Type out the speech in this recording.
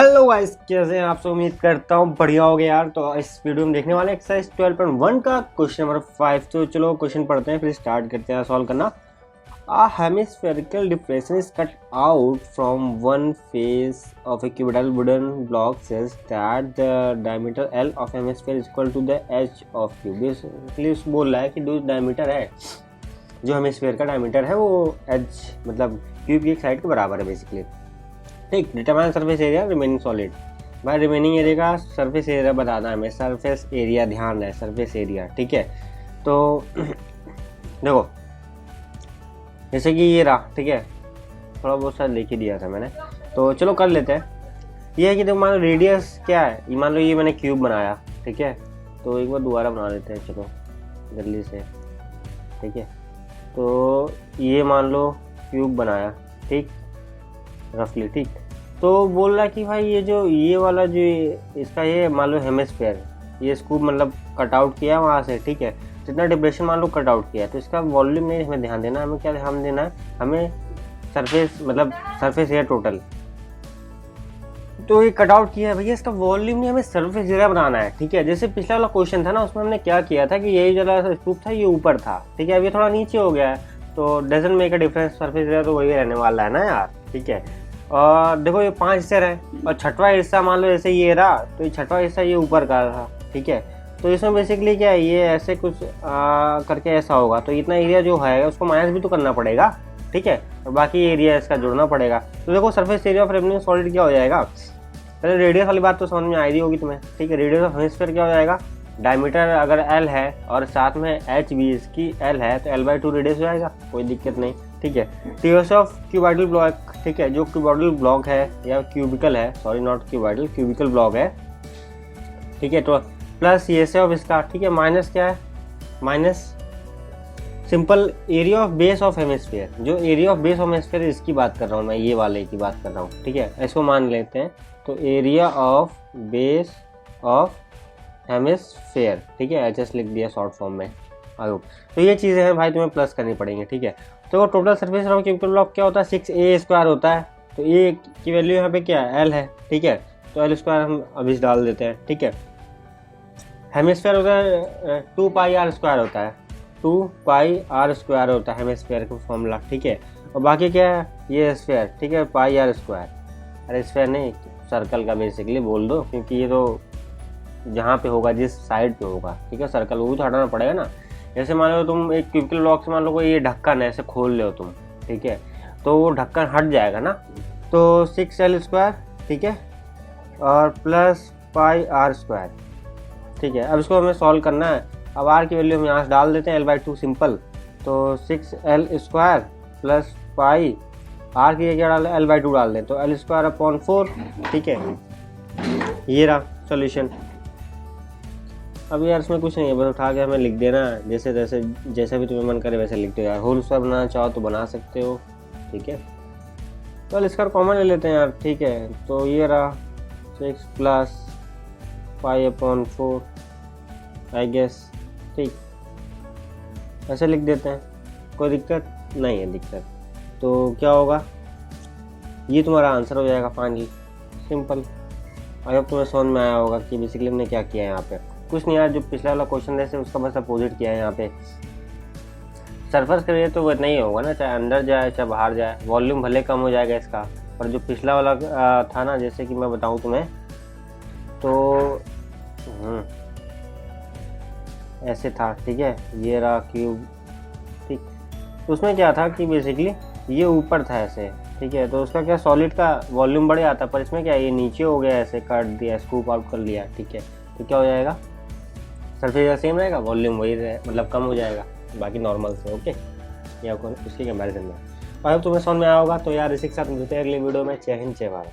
Hello guys, कैसे हैं आप सब। उम्मीद करता हूँ बढ़िया हो गया यार। तो इस वीडियो में देखने वाले एक्सरसाइज 12.1 का क्वेश्चन नंबर 5। तो चलो क्वेश्चन पढ़ते हैं, फिर स्टार्ट करते हैं सॉल्व करना। A hemispherical depression is cut out from one face of a cubital wooden block says that the diameter L of hemisphere is equal to the H of cube। Basically बोल रहा है कि जो diameter है, जो hemisphere का diameter है वो H मतलब क्यूब की एक साइड के बराबर है बेसिकली। ठीक, determine surface area remaining solid. भाई रिमेनिंग एरिया का सरफेस एरिया बताना है हमें। सरफेस एरिया ध्यान है, सरफेस एरिया। ठीक है, तो देखो जैसे कि ये रहा, ठीक है, थोड़ा बहुत सा लिख ही दिया था मैंने, तो चलो कर लेते हैं। ये है कि देखो मान लो रेडियस क्या है, ये मान लो ये मैंने क्यूब बनाया, ठीक है, तो एक बार दोबारा बना लेते हैं चलो जल्दी से। ठीक है, तो ये मान लो क्यूब बनाया, ठीक, रफली। ठीक, तो बोल रहा है कि भाई ये जो ये वाला जो इसका ये मान लो हेमिस्फीयर, ये स्कूप मतलब कट आउट किया है वहाँ से, ठीक है, जितना डिप्रेशन मान लो कट आउट किया है, तो इसका वॉल्यूम नहीं हमें ध्यान देना है। हमें क्या ध्यान देना है, हमें सरफेस मतलब सरफेस एरिया टोटल। तो ये कट आउट किया है भैया, इसका वॉल्यूम नहीं, हमें सरफेस एरिया बनाना है। ठीक है, जैसे पिछला वाला क्वेश्चन था ना, उसमें हमने क्या किया था कि यही जो स्कूप था ये ऊपर था, ठीक है, अब ये थोड़ा नीचे हो गया है, तो doesn't make a difference, surface area तो वही रहने वाला है ना यार। ठीक है, और देखो ये 5 हिस्से रहे और छठवा हिस्सा मान लो जैसे ये रहा, तो ये छठवा हिस्सा ये ऊपर का था। ठीक है, तो इसमें बेसिकली क्या है, ये ऐसे कुछ करके ऐसा होगा, तो इतना एरिया जो है उसको माइनस भी तो करना पड़ेगा। ठीक है, और बाकी एरिया इसका जोड़ना पड़ेगा। तो देखो surface area of remaining solid क्या हो जाएगा। पहले रेडियस वाली बात तो समझ में आई होगी तुम्हें। ठीक है, रेडियस ऑफ हेमिस्फीयर क्या हो जाएगा, डायमीटर अगर L है और साथ में H भी इसकी L है, तो L/2 रेडियस हो जाएगा, कोई दिक्कत नहीं। ठीक है, रेडियस ऑफ क्यूबाइडल ब्लॉक, ठीक है, जो क्यूबाइडल ब्लॉक है या क्यूबिकल है, sorry not cuboidal, cubical block है। ठीक है, तो प्लस ये से ऑफ इसका, ठीक है, माइनस क्या है, minus simple area of base of hemisphere, जो area of base of hemisphere इसकी बात कर रहा हूँ मैं, ये वाले की बात कर रहा हूँ। ठीक है, इसको मान लेते हैं, तो area of base of hemisphere, ठीक है, एचएस लिख दिया शॉर्ट फॉर्म में, आई होप। तो ये चीज़ें हैं भाई, तुम्हें प्लस करनी पड़ेंगी। ठीक है, तो total surface of cubical block क्या होता है, 6a² होता है। तो ए की वैल्यू यहाँ पे क्या है, L है। ठीक है, तो L² हम अभी डाल देते हैं। ठीक है, हेमिस्फीयर होता है 2πr² होता है, 2πr² होता है हेमिस्फीयर का फॉर्मूला। ठीक है, और बाकी क्या है, ये स्फीयर, ठीक है, πr²। अरे स्फीयर नहीं, सर्कल का बेसिकली बोल दो, क्योंकि ये तो जहाँ पे होगा, जिस साइड पे होगा, ठीक है, सर्कल वो तो हटाना पड़ेगा ना। जैसे मान लो तुम एक क्यूबिकल ब्लॉक से मान लो कोई ये ढक्कन है, ऐसे खोल ले हो तुम, ठीक है, तो वो ढक्कन हट जाएगा ना, तो 6L², ठीक है, और प्लस πr²। ठीक है, अब इसको हमें सॉल्व करना है। अब r की वैल्यू हम यहाँ से डाल देते हैं, L/2 सिंपल, तो 6L² प्लस पाई, r की क्या डाल, L/2 डाल दें, तो L²/4। ठीक है, ये रहा सॉल्यूशन। अब यार इसमें कुछ नहीं है, बस उठा के हमें लिख देना है, जैसे जैसे जैसे भी तुम्हें मन करे वैसे लिख दो यार। होल स्क्वायर बनाना चाहो तो बना सकते हो। ठीक है, तो इसका कॉमन ले लेते हैं यार। ठीक है, तो ये रहा 6 प्लस π/4 आई गेस। ठीक, ऐसे लिख देते हैं, कोई दिक्कत नहीं है। दिक्कत तो क्या होगा, ये तुम्हारा आंसर हो जाएगा फाइनली, सिंपल। आई होप तुम्हें समझ में आया होगा कि बेसिकली हमने क्या किया है यहाँ पे। कुछ नहीं यार, जो पिछला वाला क्वेश्चन जैसे उसका बस अपोजिट किया है यहाँ पे। सरफेस करिए तो वो नहीं होगा ना, चाहे अंदर जाए चाहे बाहर जाए, वॉल्यूम भले कम हो जाएगा इसका, पर जो पिछला वाला था ना, जैसे कि मैं बताऊँ तुम्हें, तो ऐसे था। ठीक है, ये रहा क्यूब। ठीक, तो उसमें क्या था कि बेसिकली ये ऊपर था ऐसे, ठीक है, तो उसका क्या सॉलिड का वॉल्यूम बढ़ जाता, पर इसमें क्या ये नीचे हो गया, ऐसे काट दिया, स्कूप आउट कर लिया। ठीक है, तो क्या हो जाएगा, सरफेस सेम रहेगा, वॉल्यूम वही मतलब कम हो जाएगा बाकी नॉर्मल से। ओके, या उसके कंपैरिजन में। और अब तुम्हें समझ में आया होगा। तो यार इसी के साथ मिलते हैं अगले वीडियो में। जय हिंद, जय भारत।